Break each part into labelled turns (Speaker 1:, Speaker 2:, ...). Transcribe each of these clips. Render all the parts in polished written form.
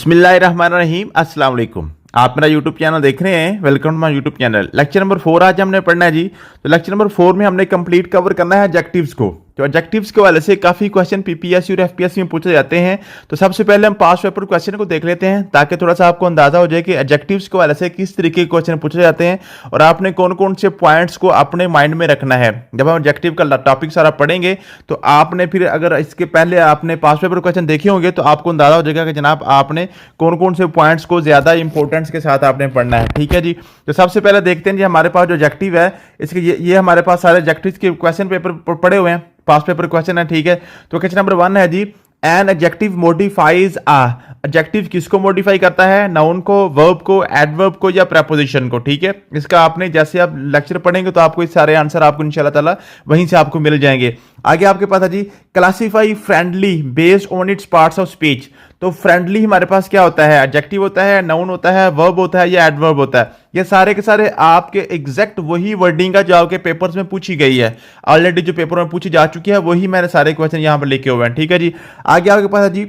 Speaker 1: बिस्मिल्लाहिर्रहमानिर्रहीम अस्सलाम वालेकुम। आप मेरा यूट्यूब चैनल देख रहे हैं, welcome to my YouTube channel. Lecture number 4 आज हमने पढ़ना है जी। तो लेक्चर नंबर 4 में हमने कंप्लीट कवर करना है एडजेक्टिव्स को। तो एडजेक्टिव्स के वाले से काफी क्वेश्चन पीपीएससी और एफपीएससी में पूछे जाते हैं। तो सबसे पहले हम पास पेपर क्वेश्चन को देख लेते हैं ताकि थोड़ा सा आपको अंदाजा हो जाए कि एडजेक्टिव्स के वाले से किस तरीके के क्वेश्चन पूछे जाते हैं और आपने कौन कौन से पॉइंट्स को अपने माइंड में रखना है। जब हम एडजेक्टिव का टॉपिक सारा पढ़ेंगे तो आपने फिर अगर इसके पहले आपने पास पेपर क्वेश्चन देखे होंगे तो आपको अंदाजा हो जाएगा कि जनाब आपने कौन कौन से पॉइंट्स को ज्यादा इंपॉर्टेंस के साथ आपने पढ़ना है। ठीक है जी। तो सबसे पहले देखते हैं जी हमारे पास जो एडजेक्टिव है इसके ये हमारे पास सारे एडजेक्टिव के क्वेश्चन पेपर पड़े हुए हैं, पास पेपर क्वेश्चन है। ठीक है। तो क्वेश्चन नंबर 1 है जी, an adjective modifies a. Adjective किसको मॉडिफाई करता है? नाउन को, वर्ब को, एडवर्ब को या प्रेपोजिशन को। ठीक है। इसका आपने जैसे आप लेक्चर पढ़ेंगे तो आपको इस सारे आंसर आपको इंशाल्लाह ताला वहीं से आपको मिल जाएंगे। आगे आपके पास है जी, classify friendly based on its parts of speech. तो फ्रेंडली हमारे पास क्या होता है? एडजेक्टिव होता है, नाउन होता है, वर्ब होता है या एडवर्ब होता है। ये सारे के सारे आपके एग्जैक्ट वही वर्डिंग का जो आपके पेपर्स में पूछी गई है, ऑलरेडी जो पेपर में पूछी जा चुकी है वही मैंने सारे क्वेश्चन यहां पर लिखे हुए हैं। ठीक है जी। आगे आपके पास है जी,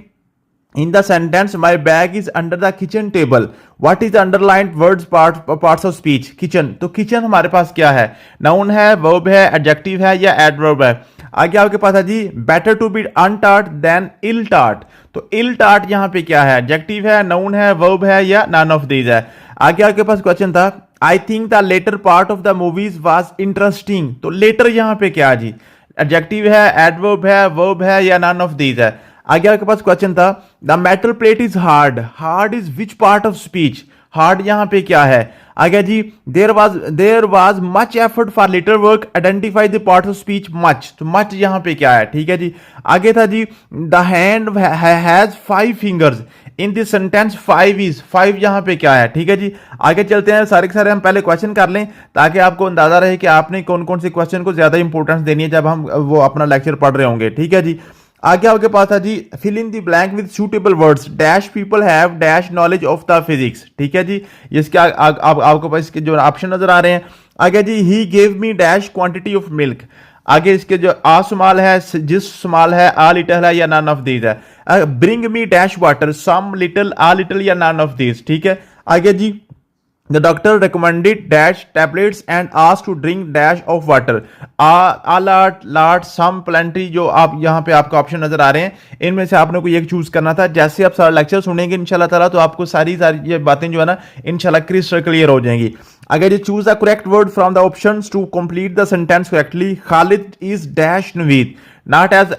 Speaker 1: in the sentence my bag is under the kitchen table, what is the underlined words parts of speech? kitchen। तो kitchen हमारे पास क्या है? नाउन है, वर्ब है, एडजेक्टिव है या एडवर्ब है। आगे आपके पास है जी, better to be untaught than ill taught। तो ill taught यहां पे क्या है? एडजेक्टिव है, नाउन है, वर्ब है या none of these है। आगे आपके पास क्वेश्चन था, I think the later part of the movies was interesting। तो later यहां पे क्या है जी? एडजेक्टिव है, एडवर्ब है, वर्ब है या none of these है। आगे आपके पास क्वेश्चन था, the metal plate is hard. Hard is which part of speech? Hard यहां पे क्या है? आगे जी, there was much effort for little work, identify the part of speech much. तो मच यहां पे क्या है? ठीक है जी। आगे था जी, the hand has 5 fingers in this sentence 5 is. 5 यहां पे क्या है? ठीक है जी। आगे चलते हैं, सारे के सारे हम पहले क्वेश्चन कर लें ताकि आपको अंदाजा रहे कि आपने कौन कौन से क्वेश्चन को ज्यादा इंपॉर्टेंस देनी है जब हम वो अपना लेक्चर पढ़ रहे होंगे। ठीक है जी। आगे आपके पास है जी, fill in the blank with suitable words, dash people have dash knowledge of the physics. ठीक है जी। इसके आपको पास इसके जो ऑप्शन नजर आ रहे हैं। आगे जी, he gave me dash quantity of milk. आगे इसके जो आ समाल है, जिस समाल है, आ लिटिल है या नन ऑफ दीज है। Bring me dash water, some little, a little या नन ऑफ दीज। ठीक है। आगे जी, The doctor recommended dash tablets and asked to drink dash of water. A lot, some, plenty जो आप यहाँ पे आपको ऑप्शन नजर आ रहे हैं इनमें से आपने कोई एक चूज करना था। जैसे आप सारा लेक्चर सुनेंगे इंशाल्लाह ताला तो आपको सारी ये बातें जो है ना इंशाल्लाह क्रिस्टल क्लियर हो जाएंगी। अगर ये choose the correct word from the options to complete the sentence correctly. Khalid is dash Naveed, not as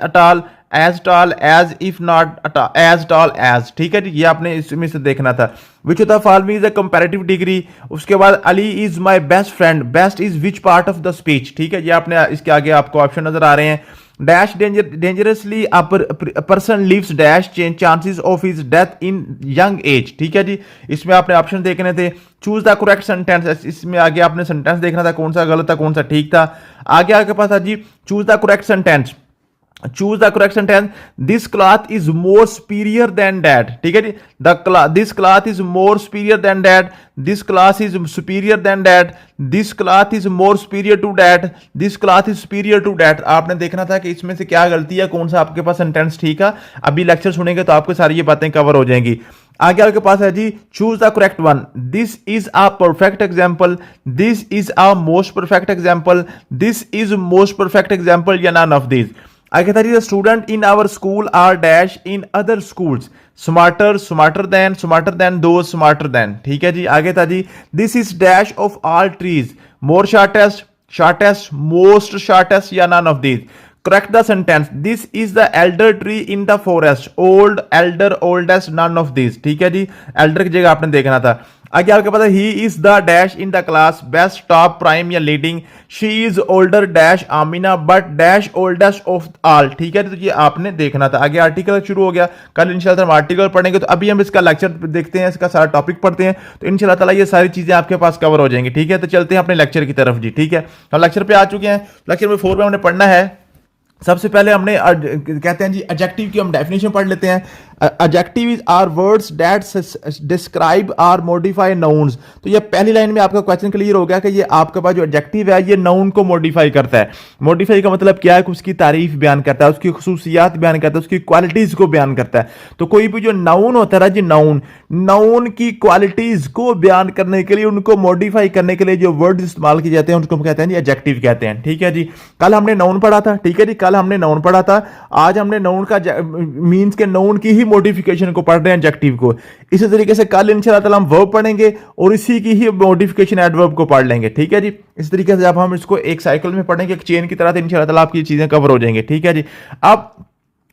Speaker 1: as tall as if not as tall as। ठीक है जी। ये आपने इसमें से देखना था। विच of the following is a comparative degree. उसके बाद Ali is my best friend, best is which part of the speech. ठीक है। ये आपने इसके आगे आपको ऑप्शन नजर आ रहे हैं। Dash dangerously person lives dash chances of his death in young age. ठीक है जी। इसमें आपने ऑप्शन देखने थे। चूज द करेक्ट सेंटेंस, इसमें आगे आपने सेंटेंस देखना था कौन सा गलत था कौन सा ठीक था। आगे आपके पास था जी, choose the correct sentence. Choose the correct sentence. This cloth is more superior than that। ठीक है जी। This cloth is more superior than that। This cloth is superior than that। This cloth is more superior to that। This cloth is superior to that। आपने देखना था कि इसमें से क्या गलती है, कौन सा आपके पास सेंटेंस ठीक है। अभी लेक्चर सुनेंगे तो आपको सारी ये बातें कवर हो जाएंगी। आगे आपके पास है जी, choose the correct one. This is a perfect example, this is a most perfect example, this is most perfect example या नन ऑफ दिस। आगे था जी, student in our school are dash in other schools, smarter than दो smarter than. ठीक है जी। आगे था जी, this is dash of all trees, more shortest most shortest या none of these. Correct the sentence, this is the elder tree in the forest, old elder oldest none of this. ठीक है जी। Elder की जगह आपने देखना था। आगे आपके पता, he is the dash in the class, best top prime या leading, she is older dash Amina but dash oldest of all. ठीक है। तो ये आपने देखना था। आगे आर्टिकल शुरू हो गया, कल इंशाल्लाह हम आर्टिकल पढ़ेंगे। तो अभी हम इसका लेक्चर देखते हैं, इसका सारा टॉपिक पढ़ते हैं तो इंशाल्लाह ताला ये सारी चीजें आपके पास कवर हो जाएंगी। ठीक है। तो चलते हैं अपने लेक्चर की तरफ जी। ठीक है। हम लेक्चर पे आ चुके हैं। लेक्चर में 4 में हमने पढ़ना है। सबसे पहले हमने कहते हैं जी एडजेक्टिव की हम डेफिनेशन पढ़ लेते हैं। Adjectives are words that describe are modify nouns. तो ये पहली लाइन में आपका क्वेश्चन क्लियर हो गया कि ये आपके पास जो एडजेक्टिव है ये नाउन को मॉडिफाई करता है। मॉडिफाई का मतलब क्या है कि उसकी तारीफ बयान करता है, उसकी खुसूसियात बयान करता है, उसकी क्वालिटीज को बयान करता है। तो कोई भी जो नाउन होता है जी, नाउन की क्वालिटीज को बयान करने के लिए, उनको मॉडिफाई करने के लिए जो वर्ड इस्तेमाल किए जाते हैं उनको कहते हैं जी एडजेक्टिव कहते हैं। ठीक है जी, कल हमने नाउन पढ़ा था। ठीक है जी, कल हमने नाउन पढ़ा था। आज हमने नाउन का मींस के नाउन की ही मॉडिफिकेशन को पढ़ रहे हैं, एडजेक्टिव को। इसी तरीके से कल इंशाल्लाह ताला हम वर्ब पढ़ेंगे और इसी की ही मॉडिफिकेशन एडवर्ब को पढ़ लेंगे। ठीक है जी, इस तरीके से जब हम इसको एक साइकिल में पढ़ेंगे, एक चेन की तरह, तो इंशाल्लाह ताला आपकी चीजें कवर हो जाएंगे। ठीक है जी, अब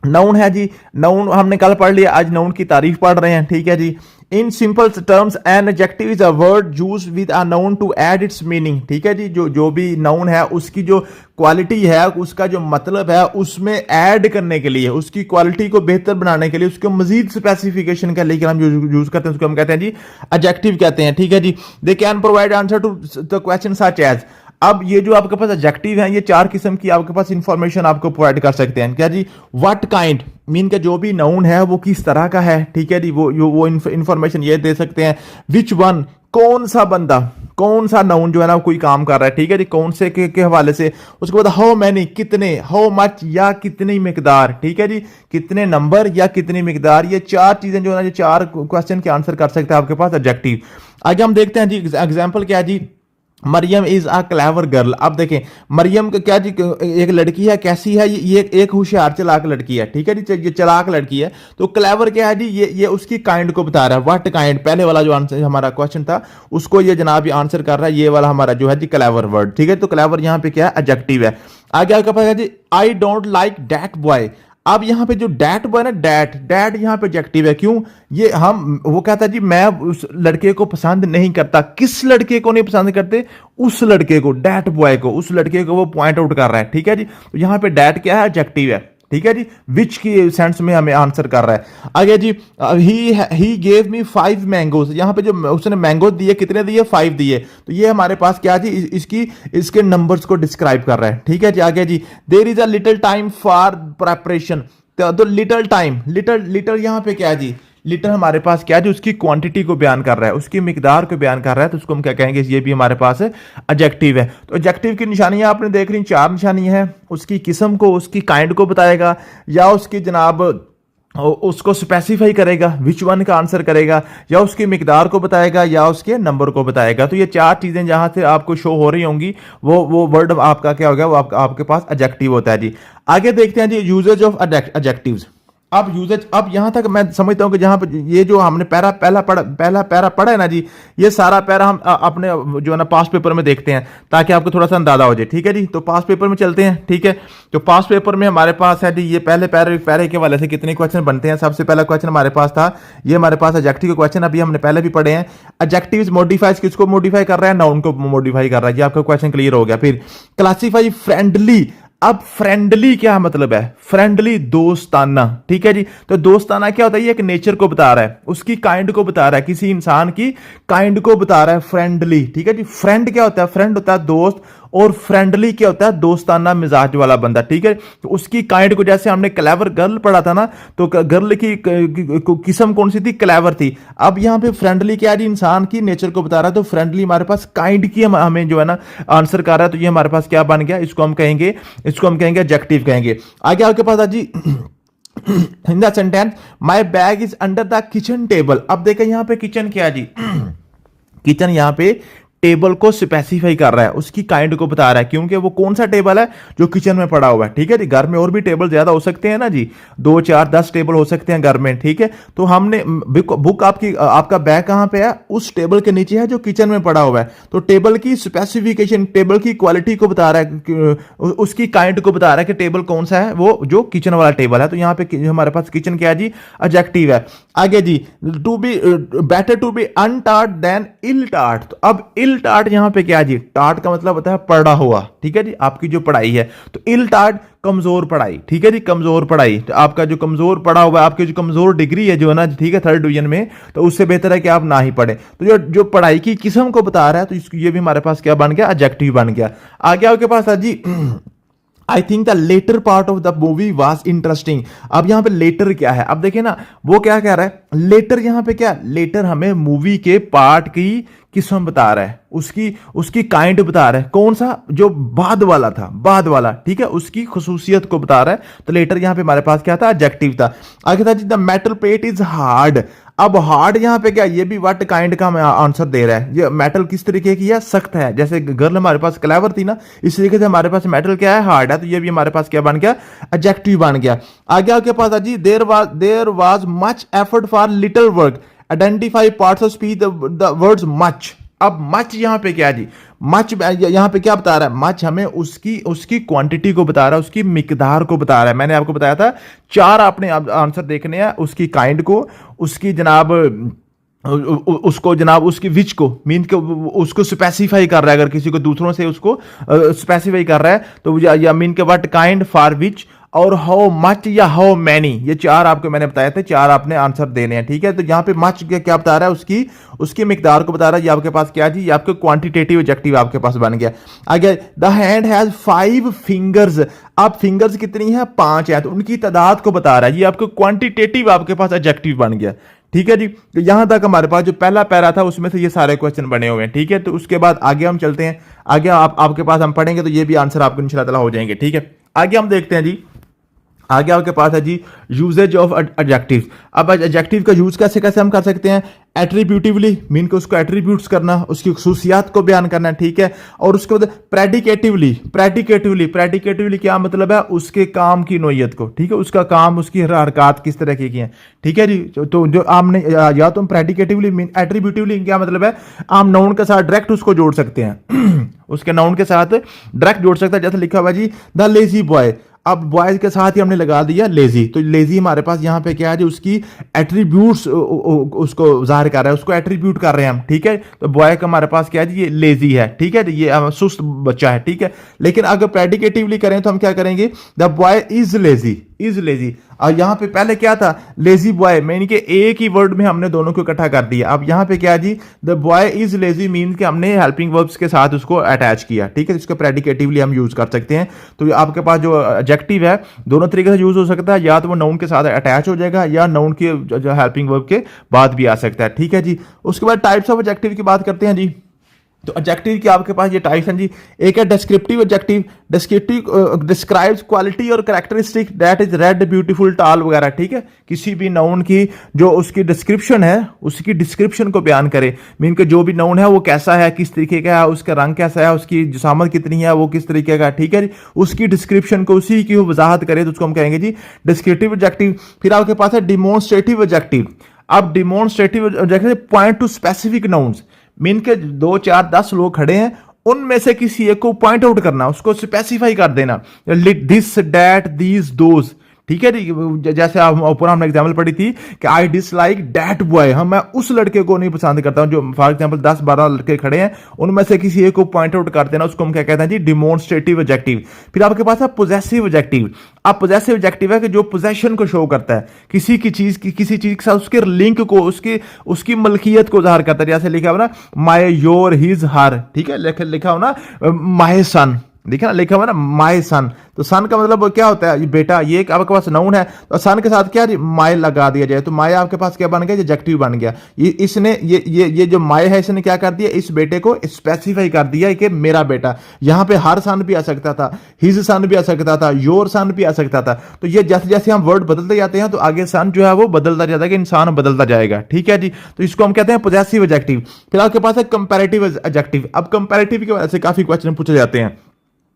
Speaker 1: नाउन है जी, नाउन हमने कल पढ़ लिया, आज नाउन की तारीफ पढ़ रहे हैं। ठीक है जी, in simple terms an adjective is a word used with a noun to add its meaning. ठीक है जी, जो भी नाउन है उसकी जो क्वालिटी है, उसका जो मतलब है, उसमें ऐड करने के लिए, उसकी क्वालिटी को बेहतर बनाने के लिए, उसको मजीद स्पेसिफिकेशन के लिए हम यूज करते हैं, उसको हम कहते हैं जी एडजेक्टिव कहते हैं। ठीक है जी, they can provide answer to the question such as. अब ये जो आपके पास एडजेक्टिव हैं, ये चार किस्म की आपके पास इंफॉर्मेशन आपको प्रोवाइड कर सकते हैं। क्या जी, व्हाट काइंड मीन का जो भी नाउन है वो किस तरह का है। ठीक है जी, वो इंफॉर्मेशन ये दे सकते हैं। विच वन, कौन सा बंदा, कौन सा नाउन जो है ना कोई काम कर रहा है। ठीक है जी, कौन से के हवाले से। उसके बाद हाउ मैनी, कितने, हाउ मच या कितनी मिकदार। ठीक है जी, कितने नंबर या कितनी मिकदार। ये चार चीजें जो है ना, ये चार क्वेश्चन के आंसर कर सकते हैं आपके पास एडजेक्टिव। आगे हम देखते हैं जी एग्जाम्पल क्या है जी, Mariam is a clever girl. अब देखें मरियम का क्या जी, एक लड़की है, कैसी है ये एक होशियार चालाक लड़की है। ठीक है जी, ये चालाक लड़की है। तो क्लेवर क्या है जी, ये उसकी काइंड को बता रहा है। व्हाट काइंड, पहले वाला जो आंसर हमारा क्वेश्चन था उसको ये जनाब आंसर कर रहा है, ये वाला हमारा जो है जी क्लेवर वर्ड। ठीक है, तो क्लेवर यहां पे क्या है, एडजेक्टिव है। आगे आपका पास है जी, I don't like that boy. अब यहां पे जो डैट बॉय ना, डैट यहां पे एडजेक्टिव है। क्यों, ये हम वो कहता है जी मैं उस लड़के को पसंद नहीं करता। किस लड़के को नहीं पसंद करते, उस लड़के को, डैट बॉय को, उस लड़के को वो पॉइंट आउट कर रहा है। ठीक है जी, तो यहां पे डैट क्या है, एडजेक्टिव है। ठीक है जी, विच की सेंस में हमें आंसर कर रहा है। आगे जी, ही गेव मी 5 मैंगोज। यहां पे जो उसने मैंगो दिए, कितने दिए, 5 दिए। तो ये हमारे पास क्या जी, इसके नंबर्स को डिस्क्राइब कर रहा है। ठीक है जी, आगे जी, there is a little time for preparation. तो लिटिल टाइम, लिटिल यहां पे क्या है जी, लिटर हमारे पास क्या है जो उसकी क्वांटिटी को बयान कर रहा है, उसकी मिकदार को बयान कर रहा है, तो उसको हम क्या कहेंगे, ये भी हमारे पास है एडजेक्टिव है। तो एडजेक्टिव की निशानियां आपने देख रही, 4 निशानियां हैं। उसकी किस्म को, उसकी काइंड को बताएगा, या उसकी जनाब उसको स्पेसिफाई करेगा, विच वन का आंसर करेगा, या उसकी मिकदार को बताएगा, या उसके नंबर को बताएगा। तो ये 4 चीजें जहां से आपको शो हो रही होंगी, वो वर्ड आपका क्या होगा, वो आपके पास एडजेक्टिव होता है जी। आगे देखते हैं जी यूजेज ऑफ एडजेक्टिव्स। अब यूजेज, अब यहां तक मैं समझता हूं कि जहां पर ये जो हमने पहला पैरा पढ़ा है ना जी, ये सारा पैरा हम अपने जो है ना पास पेपर में देखते हैं, ताकि आपको थोड़ा सा अंदाजा हो जाए। ठीक है जी, तो पास पेपर में चलते हैं। ठीक है, तो पास पेपर में हमारे पास है जी, ये पहले पैरे के वाले से कितने क्वेश्चन बनते हैं। सबसे पहला क्वेश्चन हमारे पास था, ये हमारे पास एडजेक्टिव के क्वेश्चन अभी हमने पहले भी पढ़े हैं। एडजेक्टिव्स मॉडिफाइज, किसको मॉडिफाई कर रहा है, नाउन को मॉडिफाई कर रहा है। ये आपका क्वेश्चन क्लियर हो गया। फिर क्लासीफाई फ्रेंडली। अब फ्रेंडली क्या मतलब है, फ्रेंडली दोस्ताना। ठीक है जी, तो दोस्ताना क्या होता है, ये एक नेचर को बता रहा है, उसकी काइंड को बता रहा है, किसी इंसान की काइंड को बता रहा है, फ्रेंडली। ठीक है जी, फ्रेंड क्या होता है, फ्रेंड होता है दोस्त, और फ्रेंडली क्या होता है, दोस्ताना मिजाज वाला बंदा। ठीक है, तो उसकी काइंड को, जैसे हमने क्लेवर गर्ल पढ़ा था ना, तो गर्ल की किस्म कौन सी थी, क्लेवर थी। अब यहां पे फ्रेंडली क्या है जी, इंसान की नेचर को बता रहा है, तो फ्रेंडली हमारे पास काइंड की हमें जो है ना आंसर कर रहा है। तो ये हमारे पास क्या बन गया, इसको हम कहेंगे एडजेक्टिव कहेंगे। आगे आपके पास है जी in the sentence my bag is under the kitchen table. अब देखें यहां पे किचन क्या है जी किचन यहां पे टेबल को स्पेसिफाई कर रहा है, उसकी काइंड को बता रहा है, क्योंकि वो कौन सा टेबल है, जो किचन में पड़ा हुआ है। ठीक है जी, घर में और भी टेबल ज्यादा हो सकते हैं ना जी, 2 4 10 टेबल हो सकते हैं घर में। ठीक है, तो हमने बुक आपका बैग कहां पे है, उस टेबल के नीचे है जो किचन में पड़ा हुआ है। तो टेबल की स्पेसिफिकेशन, टेबल की क्वालिटी को बता रहा है, उसकी काइंड को बता रहा है कि टेबल कौन सा है, वो जो किचन वाला टेबल है। तो यहां पे हमारे पास किचन क्या है जी, एडजेक्टिव है। आगे जी, to be better to be untaught than ill टार्ट। तो अब इल टार्ट यहां पे क्या जी, टार्ट का मतलब होता है पढ़ा हुआ। ठीक है जी, आपकी जो पढ़ाई है, तो इल टार्ट कमजोर पढ़ाई। ठीक है जी, कमजोर पढ़ाई, तो आपका जो कमजोर पढ़ा हुआ है, आपकी जो कमजोर डिग्री है जो है ना, ठीक है, 3rd डिवीजन में, तो उससे बेहतर है कि आप ना ही पढ़े। तो जो पढ़ाई की किस्म को बता रहा है, तो ये भी हमारे पास क्या बन गया, एडजेक्टिव बन गया। आगे आपके पास है जी I think the latter part of the movie was interesting. अब यहां पे लेटर क्या है, अब देखिए ना वो क्या कह रहा है, लेटर यहां पे क्या, लेटर हमें मूवी के पार्ट की किस्म बता रहा है, उसकी उसकी काइंड बता रहा है, कौन सा, जो बाद वाला था, बाद वाला, ठीक है, उसकी खुसूसियत को बता रहा है। तो लेटर यहां पे हमारे पास क्या था, एडजेक्टिव था। आगे था जी the metal plate is hard. अब हार्ड यहां पे क्या, ये भी व्हाट काइंड का आंसर दे रहा है। ये मेटल किस तरीके की है, सख्त है, जैसे गर्ल हमारे पास क्लेवर थी ना, इस तरीके से हमारे पास मेटल क्या है, हार्ड है। तो ये भी हमारे पास क्या बन गया, एडजेक्टिव बन गया। आगे आपके पास है जी there was much effort for little work, identify parts of speech the words much. अब मच यहां पे क्या है जी, मच यहां पे क्या बता रहा है, मच हमें उसकी उसकी क्वांटिटी को बता रहा है, उसकी मिकदार को बता रहा है। मैंने आपको बताया था 4 आपने आंसर देखने हैं, उसकी काइंड को, उसकी जनाब उसको जनाब उसकी विच को मीन को उसको स्पेसिफाई कर रहा है, अगर किसी को दूसरों से उसको स्पेसिफाई कर रहा है तो या मीन के व्हाट काइंड फॉर विच, और हाउ मच या हाउ मैनी, ये 4 आपको मैंने बताया था, 4 आपने आंसर देने हैं, ठीक है। तो यहां पे मच क्या बता रहा है, उसकी उसकी मिकदार को बता रहा है। ये आपके पास क्या जी, ये आपके क्वांटिटेटिव एडजेक्टिव आपके पास बन गया। आगे द हैंड हैज 5 फिंगर्स। अब फिंगर्स कितनी है, 5 है, तो उनकी तादाद को बता रहा है। ये आपको क्वांटिटेटिव आपके पास एडजेक्टिव बन गया, ठीक है जी। तो यहां तक हमारे पास जो पहला पैरा था उसमें से ये सारे क्वेश्चन बने हुए हैं, ठीक है। तो उसके बाद आगे हम चलते हैं, आगे आपके पास हम पढ़ेंगे तो ये भी आंसर आपको इंशाल्लाह ताला हो जाएंगे, ठीक है। आगे हम देखते हैं जी, आगे आपके पास है जी यूजेज ऑफ एडजेक्टिव। अब एडजेक्टिव का यूज कैसे कैसे हम कर सकते हैं, एट्रीब्यूटिवली मीन को उसको एट्रीब्यूट्स करना, उसकी खुसूसियात को बयान करना, ठीक है। और उसके बाद प्रेडिकेटिवली, प्रेडिकेटिवली क्या मतलब है, उसके काम की नोयत को, ठीक है, उसका काम, उसकी हरकत किस तरह की है, ठीक है जी। तो जो हमने या तो हम प्रेडिकेटिवली मीन, एट्रीब्यूटिवली क्या मतलब है, हम नाउन के साथ डायरेक्ट उसको जोड़ सकते हैं उसके नाउन के साथ डायरेक्ट जोड़ सकते हैं। जैसे लिखा हुआ जी द लेजी बॉय, अब बॉयज के साथ ही हमने लगा दिया लेजी, तो लेजी हमारे पास यहां पे क्या है जी, उसकी एट्रीब्यूट्स उसको जाहिर कर रहा है, उसको एट्रीब्यूट कर रहे हैं हम, ठीक है। तो बॉय का हमारे पास क्या है जी, ये लेजी है, ठीक है, ये सुस्त बच्चा है, ठीक है। लेकिन अगर प्रेडिकेटिवली करें तो हम क्या करेंगे, the boy is lazy, is lazy. और यहां पे पहले क्या था, लेजी बॉय, यानी कि एक ही वर्ड में हमने दोनों को इकट्ठा कर दिया। अब यहां पे क्या है जी, the boy is lazy means कि हमने हेल्पिंग वर्ब्स के साथ उसको अटैच किया, ठीक है। इसको प्रेडिकेटिवली हम यूज कर सकते हैं। तो आपके पास जो एडजेक्टिव है दोनों तरीके से यूज हो सकता है, या तो वो नाउन के साथ अटैच हो जाएगा या नाउन के जो हेल्पिंग वर्ब के बाद भी आ सकता है, ठीक है जी। उसके बाद टाइप्स ऑफ एडजेक्टिव की बात करते हैं जी। तो एडजेक्टिव की आपके पास ये टाइप्स हैं जी। एक है descriptive adjective, descriptive describes quality और characteristic that is red, beautiful, tall वगैरह, ठीक है। किसी भी नाउन की जो उसकी डिस्क्रिप्शन है, उसकी डिस्क्रिप्शन को बयान करे, मीन के जो भी नाउन है वो कैसा है, किस तरीके का है, उसका रंग कैसा है, उसकी जिसामत कितनी है, वो किस तरीके का, ठीक है जी। उसकी डिस्क्रिप्शन को, उसी की वजाहत करे तो उसको हम कहेंगे जी डिस्क्रिप्टिव एडजेक्टिव। फिर आपके पास है डिमॉन्स्ट्रेटिव एडजेक्टिव। अब demonstrative adjective point two specific nouns, mean के 2 4 10 लोग खड़े हैं, उनमें से किसी एक को पॉइंट आउट करना, उसको स्पेसिफाई कर देना, दिस दैट दीज दोज, ठीक है जी। जैसे ऊपर हमने एग्जाम्पल पढ़ी थी कि आई डिसलाइक दैट बॉय, हम मैं उस लड़के को नहीं पसंद करता हूं, जो फॉर एग्जाम्पल 10-12 लड़के खड़े हैं, उनमें से किसी एक को पॉइंट आउट कर देना, उसको हम क्या कहते हैं जी डिमॉन्स्ट्रेटिव एडजेक्टिव। फिर आपके पास है पोजेसिव एडजेक्टिव। अब पोजेसिव एडजेक्टिव है कि जो पोजेशन को शो करता है, किसी की चीज की, किसी चीज के साथ उसके लिंक को, उसकी मलकियत को जाहिर करता है। जैसे लिखा हो ना माय, योर, हिज, हर, ठीक है, लिखा हो ना माय सन, देखा ना, लिखा हुआ ना माय सन। तो सन का मतलब क्या होता है, बेटा, ये एक आपके पास नाउन है, तो सन के साथ क्या माय लगा दिया जाए, तो माय आपके पास क्या बन गया, एडजेक्टिव बन गया। इसने ये जो माय है, इसने क्या कर दिया, इस बेटे को स्पेसिफाई कर दिया कि मेरा बेटा। यहां पे हर सन भी आ सकता था, हिज सन भी आ सकता था, योर सन भी आ सकता था। तो ये जैसे जैसे हम वर्ड बदलते जाते हैं तो आगे सन जो है वो बदलता जाता है, कि इंसान बदलता जाएगा, ठीक है जी। तो इसको हम कहते हैं पोजेसिव एडजेक्टिव। फिर आपके पास है कंपैरेटिव एडजेक्टिव। अब कंपैरेटिव की वजह से काफी क्वेश्चन पूछे जाते हैं।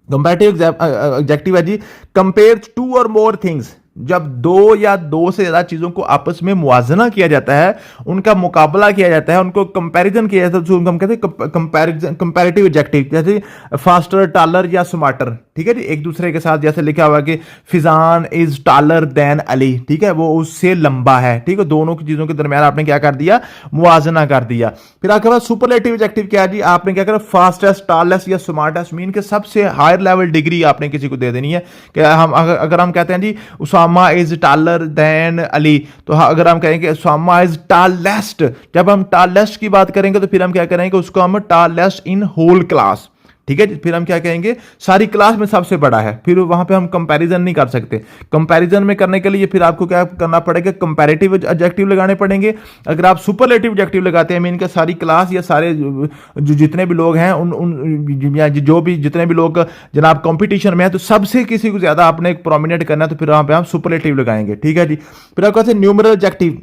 Speaker 1: कंपैरेटिव एडजेक्टिव है जी कंपेयर 2 और मोर थिंग्स, जब 2 या 2 से ज्यादा चीजों को आपस में मुआजना किया जाता है, उनका मुकाबला किया जाता है, उनको कंपैरिजन किया जाता है, तो उनको हम कहते हैं कंपैरिजन, कंपैरेटिव एडजेक्टिव। जैसे फास्टर, टालर या स्मार्टर, ठीक है जी, एक दूसरे के साथ। जैसे लिखा हुआ कि Fizan is taller than Ali, ठीक है, वो उससे लंबा है, ठीक है। दोनों की चीजों के दरमियान आपने क्या कर दिया, मुआजना कर दिया। फिर आपके पास सुपरलेटिव एडजेक्टिव क्या है जी, आपने क्या करा, फास्टेस्ट, टालेस्ट या स्मार्टेस्ट, मीन के सबसे हायर लेवल डिग्री आपने किसी को दे देनी है। कि हम अगर हम कहते हैं जी Usama is taller than Ali, तो अगर हम कहेंगे उसामा इज टालेस्ट, जब हम टालेस्ट की बात करेंगे तो फिर हम क्या करेंगे, उसको हम टालेस्ट इन होल क्लास, ठीक है जी। फिर हम क्या कहेंगे, सारी क्लास में सबसे बड़ा है, फिर वहां पे हम कंपैरिजन नहीं कर सकते। कंपैरिजन में करने के लिए फिर आपको क्या करना पड़ेगा, कंपैरेटिव एडजेक्टिव लगाने पड़ेंगे। अगर आप सुपरलेटिव एडजेक्टिव लगाते हैं, मीन का सारी क्लास या सारे जो जितने भी लोग हैं उन या जो भी जितने भी लोग जनाब कंपटीशन में है, तो सबसे किसी को ज्यादा आपने प्रोमिनेंट करना है, तो फिर वहां पे हम सुपरलेटिव लगाएंगे, ठीक है जी। फिर आपका न्यूमरल एडजेक्टिव,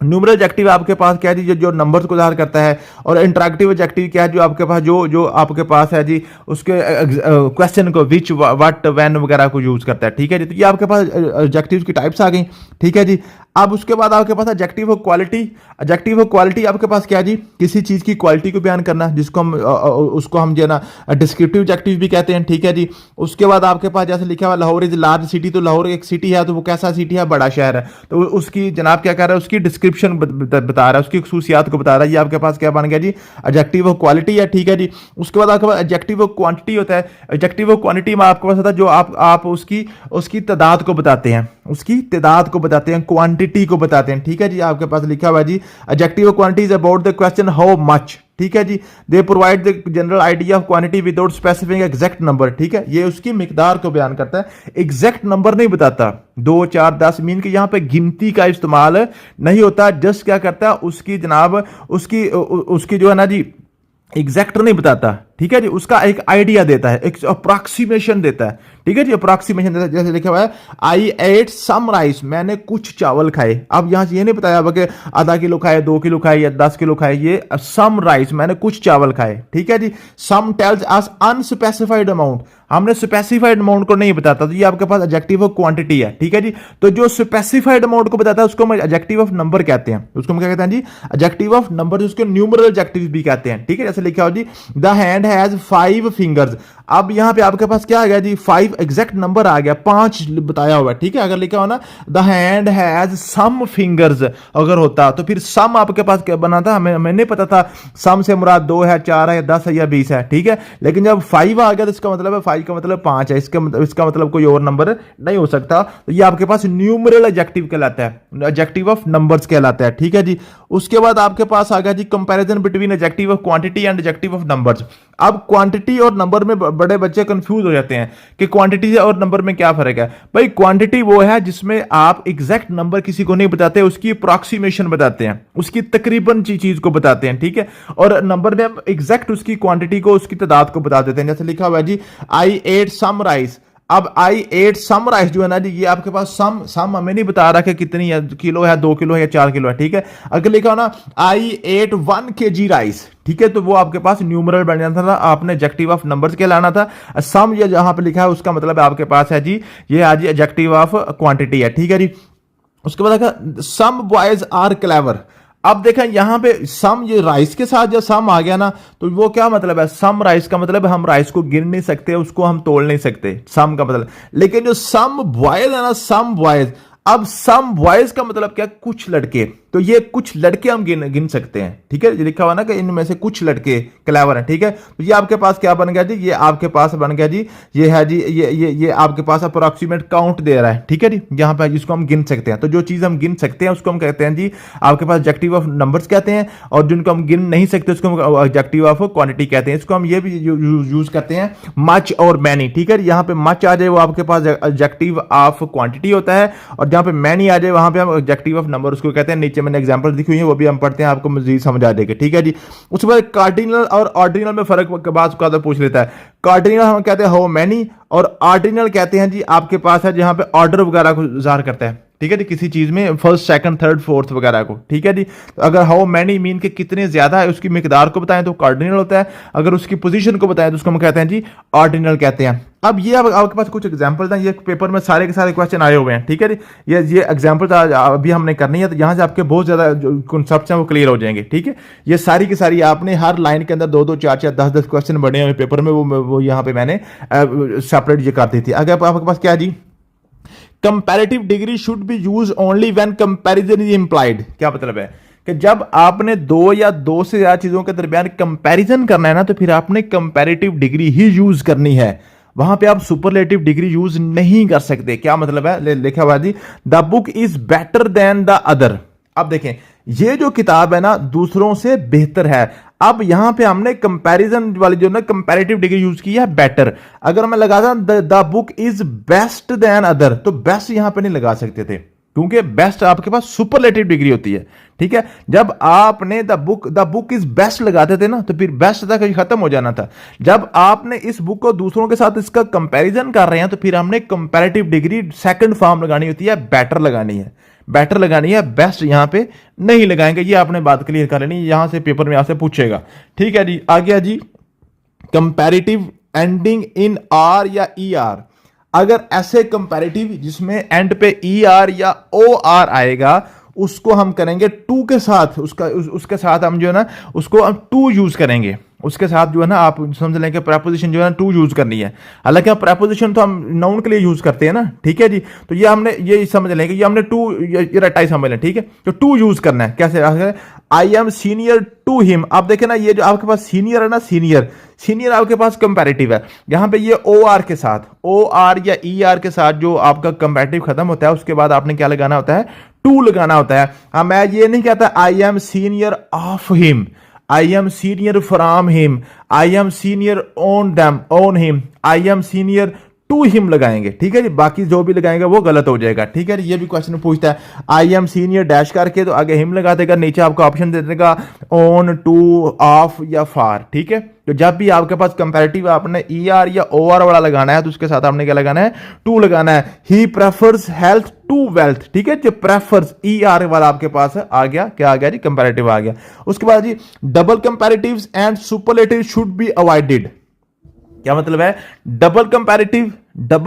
Speaker 1: न्यूमरल एडजेक्टिव आपके पास क्या है जी, जो नंबर्स को ज़ाहिर करता है। और इंटरैक्टिव एडजेक्टिव क्या है, जो आपके पास जो आपके पास है जी, उसके क्वेश्चन को विच व्हाट व्हेन वगैरह को यूज करता है, ठीक है जी। तो ये आपके पास एडजेक्टिव्स की टाइप्स आ गई, ठीक है जी। अब उसके बाद आपके पास adjective of quality. Adjective of quality आपके पास क्या है जी, किसी चीज की क्वालिटी को बयान करना, जिसको हम उसको हम जो है ना डिस्क्रिप्टिव एडजेक्टिव भी कहते हैं, ठीक है जी। उसके बाद आपके पास जैसे लिखा हुआ लाहौर इज लार्ज सिटी, तो लाहौर एक सिटी है, तो वो कैसा सिटी है, बड़ा शहर है। तो उसकी जनाब क्या कर रहा है, उसकी डिस्क्रिप्शन बता रहा है, उसकी खसूसियात को बता रहा है। ये आपके पास क्या बन गया जी, एडजेक्टिव ऑफ क्वालिटी है, ठीक है जी। उसके बाद आपके पास एडजेक्टिव ऑफ क्वांटिटी होता है। एडजेक्टिव ऑफ क्वांटिटी में आपके पास होता है जो आप उसकी तादाद को बताते हैं, उसकी तादाद को बताते हैं, क्वांटिटी को बताते हैं, ठीक है जी। आपके पास लिखा हुआ है जी, adjective of quantity is about the question how much, ठीक है जी। They provide the general idea of quantity without specific exact number, ठीक है। ये उसकी मिकदार को बयान करता है, एग्जैक्ट नंबर नहीं बताता। 2 4 10 मीन के यहां पे गिनती का इस्तेमाल नहीं होता। जस्ट क्या करता है, उसकी जनाब उसकी जो है ना जी, एग्जैक्ट नहीं बताता, ठीक है जी। उसका एक आइडिया देता है, एक अप्रॉक्सीमेशन देता है, ठीक है जी। अप्रॉक्सीमेशन देता है, जैसे लिखा हुआ है आई एट सम राइस, मैंने कुछ चावल खाए। अब यहां से ये नहीं बताया कि आधा किलो खाए, 2 किलो खाए या 10 किलो खाए, ये सम राइस, मैंने कुछ चावल खाए, ठीक है जी। सम टेल्स अस अनस्पेसिफाइड अमाउंट, हमने स्पेसिफाइड अमाउंट को नहीं बताता, तो ये आपके पास एडजेक्टिव ऑफ क्वांटिटी है, ठीक है जी। तो जो स्पेसिफाइड अमाउंट को बताता है उसको हम एडजेक्टिव ऑफ नंबर कहते हैं, उसको हम क्या कहते हैं जी, एडजेक्टिव ऑफ नंबर, जिसको न्यूमरल एडजेक्टिव भी कहते हैं, ठीक है। जैसे लिखा हो जी, द हैंड हैज 5 फिंगर्स। अब यहां पे आपके पास क्या आ गया जी, 5 एग्जैक्ट नंबर आ गया, 5 बताया हुआ है, ठीक है। अगर लिखा हो ना the hand has some fingers अगर होता, तो फिर सम आपके पास क्या बना था, हमें नहीं पता था सम से मुराद 2 है, 4 है, 10 है या 20 है, ठीक है। लेकिन जब 5 आ गया तो इसका मतलब है 5 का मतलब 5 है, इसका मतलब कोई और नंबर नहीं हो सकता। तो ये आपके पास न्यूमरल एडजेक्टिव कहलाता है, एडजेक्टिव ऑफ नंबर्स कहलाता है, ठीक है जी। उसके बाद आपके पास आ गया जी comparison between adjective of quantity and adjective of numbers. अब क्वांटिटी और नंबर में बड़े बच्चे कंफ्यूज हो जाते हैं कि क्वांटिटी और नंबर में क्या फर्क है। भाई क्वांटिटी वो है जिसमें आप एग्जैक्ट नंबर किसी को नहीं बताते, उसकी अप्रॉक्सीमेशन बताते हैं, उसकी तकरीबन चीज को बताते हैं, ठीक है। और नंबर में हम एग्जैक्ट उसकी क्वांटिटी को, उसकी तादाद को बता देते हैं। जैसे लिखा हुआ है जी, आई एट सम राइस। अब आई एट सम राइस जो है ना जी, ये आपके पास सम हमें नहीं बता रहा कि कितनी है, किलो है, 2 किलो है या 4 किलो है, ठीक है। अगर लिखा हो ना आई एट 1 kg राइस, ठीक है, तो वो आपके पास न्यूमरल बन जाता था, आपने एडजेक्टिव ऑफ नंबर्स के लाना था। सम ये जहां पे लिखा है उसका मतलब आपके पास है जी, ये आज एडजेक्टिव ऑफ क्वांटिटी है, ठीक है जी। उसके बाद देखा सम बॉयज आर क्लेवर। अब देखें यहां पे सम, ये राइस के साथ जब सम आ गया ना, तो वो क्या मतलब है, सम राइस का मतलब हम राइस को गिन नहीं सकते, उसको हम तोड़ नहीं सकते, सम का मतलब। लेकिन जो सम बॉयज है ना, सम बॉयज, अब सम बॉयज का मतलब क्या, कुछ लड़के, तो ये कुछ लड़के हम गिन सकते हैं, ठीक है। लिखा हुआ ना कि इनमें से कुछ लड़के क्लेवर हैं, ठीक है। तो ये आपके पास क्या बन गया जी, ये आपके पास बन गया जी, ये है जी, ये आपके पास अप्रोक्सीमेट काउंट दे रहा है, ठीक है जी। यहां पर जिसको हम गिन सकते हैं, तो जो चीज हम गिन सकते हैं उसको हम कहते हैं जी आपके पास एडजेक्टिव ऑफ नंबर्स कहते हैं, और जिनको हम गिन नहीं सकते उसको हम एडजेक्टिव ऑफ क्वांटिटी कहते हैं। इसको हम ये भी यूज करते हैं मच और मैनी, ठीक है। यहां पे मच आ जाए वो आपके पास एडजेक्टिव ऑफ क्वांटिटी होता है, और जहां पे मैनी आ जाए वहां पे हम एडजेक्टिव ऑफ नंबर उसको कहते हैं। नीचे मैंने एग्जांपल लिखी हुई है, वो भी हम पढ़ते हैं, आपको मजीद समझ आ जाएगा, ठीक है जी। उसके बाद कार्डिनल और ऑर्डिनल में फर्क के बाद पूछ लेता है। कार्डिनल हम कहते हैं हाउ मैनी, और ऑर्डिनल कहते हैं जी आपके पास है जहां पे ऑर्डर वगैरह को ज़ाहिर करता है, ठीक है जी, किसी चीज में फर्स्ट सेकंड थर्ड फोर्थ वगैरह को, ठीक है जी। तो अगर हाउ मैनी मीन के कितने ज्यादा है, उसकी मिकदार को बताएं तो कार्डिनल होता है, अगर उसकी पोजीशन को बताएं तो उसको हम कहते हैं जी ऑर्डिनल कहते हैं। अब ये आपके पास कुछ एग्जांपल हैं, ये पेपर में सारे के सारे क्वेश्चन आए हुए हैं, ठीक है जी। ये एग्जांपल अभी हमने करनी है, तो यहाँ से आपके बहुत ज्यादा जो कॉन्सेप्ट्स हैं वो क्लियर हो जाएंगे, ठीक है। ये सारी की सारी आपने हर लाइन के अंदर 2 4 4 10 10 क्वेश्चन बने हुए पेपर में, वो यहाँ पे मैंने सेपरेट ये कर दी थी। अगर आपके पास क्या जी, comparative degree should be use only when comparison is implied. क्या मतलब है कि जब आपने 2 या 2 से ज्यादा चीजों के दरमियान कंपैरिजन करना है ना, तो फिर आपने कंपैरेटिव डिग्री ही यूज करनी है, वहां पे आप सुपरलेटिव डिग्री यूज नहीं कर सकते। क्या मतलब है, लिखा हुआ जी the book is better than the other. अब देखें ये जो किताब है ना दूसरों से बेहतर है। अब यहां पे हमने कंपैरिजन वाली जो ना कंपैरेटिव डिग्री यूज की है बेटर। अगर मैं लगाता the book is best than other, तो बेस्ट यहां पे नहीं लगा सकते थे, क्योंकि बेस्ट आपके पास सुपरलेटिव डिग्री होती है। ठीक है, जब आपने द बुक इज बेस्ट लगाते थे ना, तो फिर बेस्ट तक खत्म हो जाना था। जब आपने इस बुक को दूसरों के साथ इसका कंपैरिजन कर रहे हैं, तो फिर हमने कंपैरेटिव डिग्री सेकंड फॉर्म लगानी होती है, बेटर लगानी है, बेटर लगानी है, बेस्ट यहां पे नहीं लगाएंगे। ये आपने बात क्लियर कर लेनी, यहां से पेपर में यहां से पूछेगा। ठीक है जी, आ गया जी कंपैरेटिव एंडिंग इन आर या ई आर। अगर ऐसे कंपैरेटिव जिसमें एंड पे ई आर या ओ आर आएगा, उसको हम करेंगे टू के साथ, उसके साथ हम जो है ना उसको हम टू यूज करेंगे, उसके साथ जो है ना आप समझ लें कि प्रेपोजिशन जो है ना टू यूज करनी है। हालांकि प्रेपोजिशन तो हम नाउन के लिए यूज करते हैं ना। ठीक है जी, तो ये हमने ये समझ लें कि ये हमने टू, ये रट्टा ही समझ लें। ठीक है, तो टू यूज करना है। कैसे? I am senior to him. आप देखें ना, ये जो आपके पास सीनियर है ना, सीनियर आपके पास कंपैरेटिव है। यहां पे ये ओ आर के साथ, ओ आर या ई आर के साथ जो आपका कंपैरेटिव खत्म होता है, उसके बाद आपने क्या लगाना होता है? टू लगाना होता है। हाँ, मैं ये नहीं कहता I am senior of him, I am senior from him, I am senior on him, I am senior to him लगाएंगे। ठीक है जी, बाकी जो भी लगाएंगे वो गलत हो जाएगा। ठीक है जी, ये भी क्वेश्चन पूछता है आई एम सीनियर डैश करके, तो आगे हिम लगा देगा, नीचे आपको ऑप्शन दे देगा ऑन, टू, ऑफ या फार। ठीक है, तो जब भी आपके पास कंपैरेटिव आपने ई आर या ओ आर वाला लगाना है, तो उसके साथ आपने क्या लगाना है? टू लगाना है। He prefers health to wealth. ठीक है, जो प्रेफर्स ई आर वाला आपके पास आ गया, क्या आ गया जी? कंपैरेटिव आ गया। उसके बाद जी double comparatives and superlative should be avoided. क्या मतलब है? डबल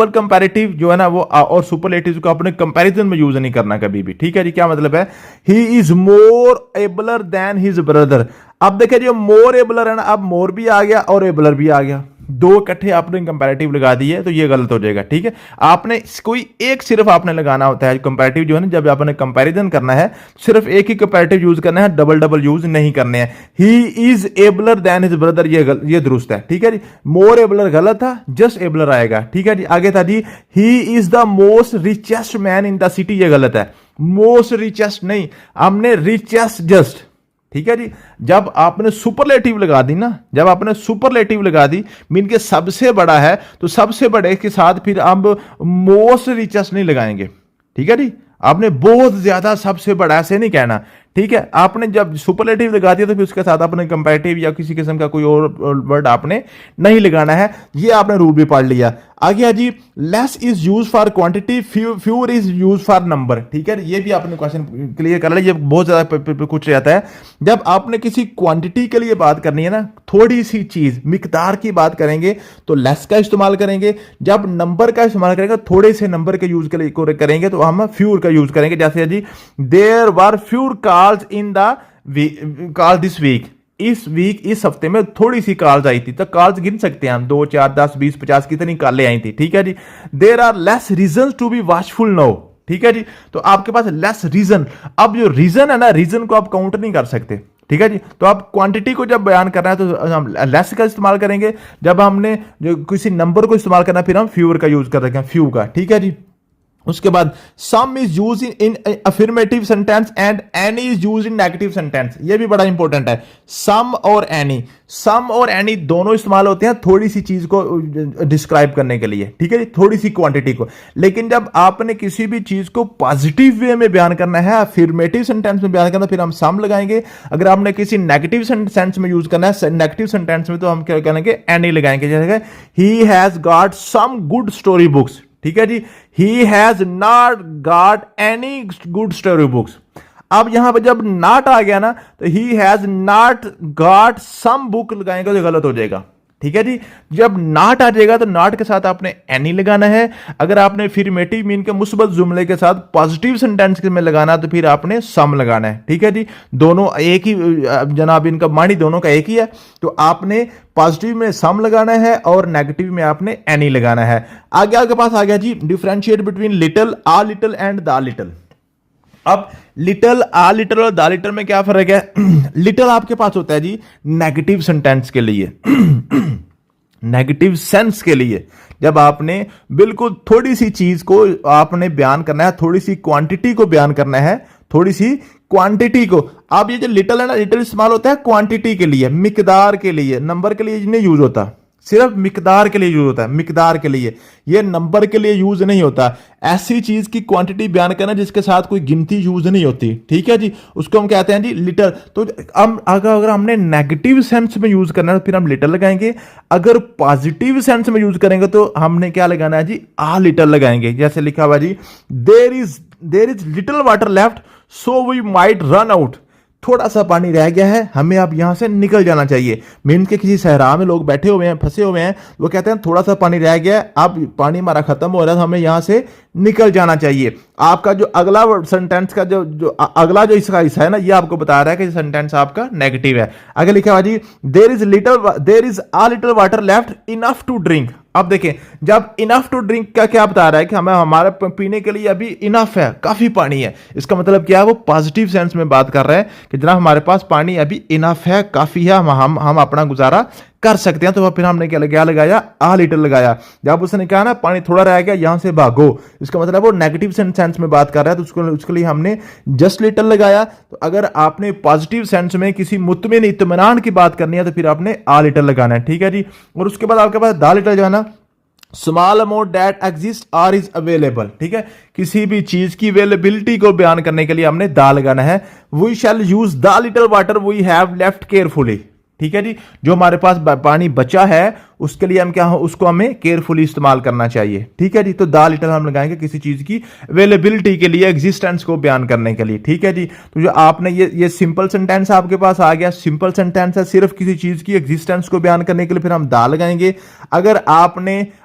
Speaker 1: कंपैरेटिव जो है ना वो और सुपरलेटिव को अपने कंपैरिजन में यूज नहीं करना कभी भी। ठीक है जी, क्या मतलब है? He is more abler than his brother. अब देखिए जो मोर एबलर है ना, अब मोर भी आ गया और एबलर भी आ गया, दो इकट्ठे आपने कंपैरेटिव लगा दिए, तो ये गलत हो जाएगा। ठीक है, आपने कोई एक सिर्फ आपने लगाना होता है कंपैरेटिव जो है ना, जब आपने कंपैरिजन करना है सिर्फ एक ही कंपैरेटिव यूज करना है, डबल यूज नहीं करने हैं। He is abler than his brother, ये दुरुस्त है। ठीक है जी, मोर एबलर गलत था, जस्ट एबलर आएगा। ठीक है जी, आगे था जी he is the most richest man in the city, ये गलत है, मोस्ट रिचेस्ट नहीं, हमने रिचेस्ट जस्ट। ठीक है जी, जब आपने सुपरलेटिव लगा दी ना, जब आपने सुपरलेटिव लगा दी मीन के सबसे बड़ा है, तो सबसे बड़े के साथ फिर अब मोस्ट रिचेस्ट नहीं लगाएंगे। ठीक है जी, आपने बहुत ज्यादा सबसे बड़ा ऐसे नहीं कहना। ठीक है, आपने जब सुपरलेटिव लगा दिया तो फिर उसके साथ आपने कंपैरेटिव या किसी किस्म का कोई और वर्ड आपने नहीं लगाना है। ये आपने रूल भी पढ़ लिया। आ गया जी less is use for quantity, fewer is use for number. ठीक है, ये भी आपने क्वेश्चन क्लियर कर लिया। ये बहुत ज्यादा कुछ रहता है, जब आपने किसी क्वांटिटी के लिए बात करनी है ना, थोड़ी सी चीज मिकदार की बात करेंगे तो लेस का इस्तेमाल करेंगे, जब नंबर का इस्तेमाल करेंगे थोड़े से नंबर के यूज के लिए करेंगे तो हम फ्यूर का यूज करेंगे। जैसे जी there were fewer calls in the call this week, इस वीक इस हफ्ते में थोड़ी सी कॉल्स आई थी, तो कॉल्स गिन सकते हैं हम, 2 4 10 20 50 कितनी कॉलें आई थी। ठीक है जी, there are less reasons to be watchful now. ठीक है जी, तो आपके पास लेस रीजन, अब जो रीजन है ना, रीजन को आप काउंट नहीं कर सकते। ठीक है जी, तो आप क्वांटिटी को जब बयान करना है तो हम लेस का इस्तेमाल करेंगे, जब हमने जो किसी नंबर को इस्तेमाल करना है फिर हम फ्यूर का यूज कर रहे हैं, फ्यू का। ठीक है जी, उसके बाद सम is use in affirmative sentence and any is use in negative sentence. ये भी बड़ा इंपॉर्टेंट है, सम और एनी दोनों इस्तेमाल होते हैं थोड़ी सी चीज को डिस्क्राइब करने के लिए। ठीक है जी, थोड़ी सी क्वांटिटी को। लेकिन जब आपने किसी भी चीज को पॉजिटिव वे में बयान करना है, अफर्मेटिव सेंटेंस में बयान करना, फिर हम सम लगाएंगे। अगर आपने किसी नेगेटिव सेंस में यूज करना है, नेगेटिव सेंटेंस में, तो हम क्या करेंगे? एनी लगाएंगे। जैसे he has got some good story books. ठीक है जी, he has not got any good story books. अब यहां पर जब नॉट आ गया ना, तो he has not got some book लगाएंगे तो गलत हो जाएगा। ठीक है जी, जब नॉट आ जाएगा तो नॉट के साथ आपने एनी लगाना है। अगर आपने अफर्मेटिव मीन के मुस्बत जुमले के साथ पॉजिटिव सेंटेंस में लगाना तो फिर आपने सम लगाना है। ठीक है जी, दोनों एक ही जनाब, इनका मानी दोनों का एक ही है, तो आपने पॉजिटिव में सम लगाना है और नेगेटिव में आपने एनी लगाना है। आगे आपके पास आ गया जी differentiate between little, a little and the little. अब लिटिल, आ लिटिल और द लिटिल में क्या फर्क है? लिटिल आपके पास होता है जी नेगेटिव सेंटेंस के लिए, नेगेटिव सेंस के लिए, जब आपने बिल्कुल थोड़ी सी चीज को आपने बयान करना है, थोड़ी सी क्वांटिटी को बयान करना है, थोड़ी सी क्वांटिटी को। अब ये जो लिटिल है ना, लिटिल इस्तेमाल होता है क्वांटिटी के लिए, मिकदार के लिए, नंबर के लिए नहीं यूज होता, सिर्फ मिकदार के लिए यूज होता है, मिकदार के लिए, ये नंबर के लिए यूज नहीं होता। ऐसी चीज की क्वांटिटी बयान करना जिसके साथ कोई गिनती यूज नहीं होती, ठीक है जी, उसको हम कहते हैं जी लिटिल। तो हम अगर हमने नेगेटिव सेंस में यूज करना है तो फिर हम लिटिल लगाएंगे, अगर पॉजिटिव सेंस में यूज करेंगे तो हमने क्या लगाना है जी, आ लिटिल लगाएंगे। जैसे लिखा हुआ जी, there is little water left so we might run out, थोड़ा सा पानी रह गया है, हमें अब यहां से निकल जाना चाहिए। मीन्स के किसी सहरा में लोग बैठे हुए हैं, फंसे हुए हैं, वो कहते हैं थोड़ा सा पानी रह गया है, अब पानी हमारा खत्म हो रहा है, हमें यहां से निकल जाना चाहिए। आपका जो अगला सेंटेंस का जो अगला जो इसका हिस्सा है ना, ये आपको बता रहा है कि सेंटेंस आपका नेगेटिव है। आगे लिखा हुआ जी, there is a little water left enough to drink. अब देखें, जब इनफ टू ड्रिंक का क्या बता रहा है कि हमें हमारे पीने के लिए अभी इनफ है, काफी पानी है, इसका मतलब क्या है, वो पॉजिटिव सेंस में बात कर रहा है कि जनाब हमारे पास पानी अभी इनफ है, काफी है, हम अपना गुजारा कर सकते हैं। तो फिर हमने क्या लगाया, आ लिटिल लगाया। जब उसने कहा ना पानी थोड़ा रह गया, यहां से भागो, इसका मतलब वो नेगेटिव सेंस में बात कर रहा है, तो उसके लिए हमने जस्ट लिटिल लगाया। तो अगर आपने पॉजिटिव सेंस में किसी मुतमिन इत्मीनान की बात करनी है तो फिर आपने आ लिटिल लगाना है, ठीक है जी। और उसके बाद आपके पास दा लिटिल जाना, small amount that exist are is available, ठीक है, किसी भी चीज की अवेलेबिलिटी को बयान करने के लिए हमने दा लगाना है। We shall use the little water we have left carefully, ठीक है जी, जो हमारे पास पानी बचा है उसके लिए हम क्या हो, उसको हमें केयरफुली इस्तेमाल करना चाहिए, ठीक है जी। तो दा लिटिल हम लगाएंगे किसी चीज की अवेलेबिलिटी के लिए, एग्जिस्टेंस को बयान करने के लिए, ठीक है जी। तो जो आपने ये सिंपल सेंटेंस आपके पास आ गया, सिंपल सेंटेंस है, सिर्फ किसी चीज की एग्जिस्टेंस को बयान करने के लिए फिर हम दा लगाएंगे। अगर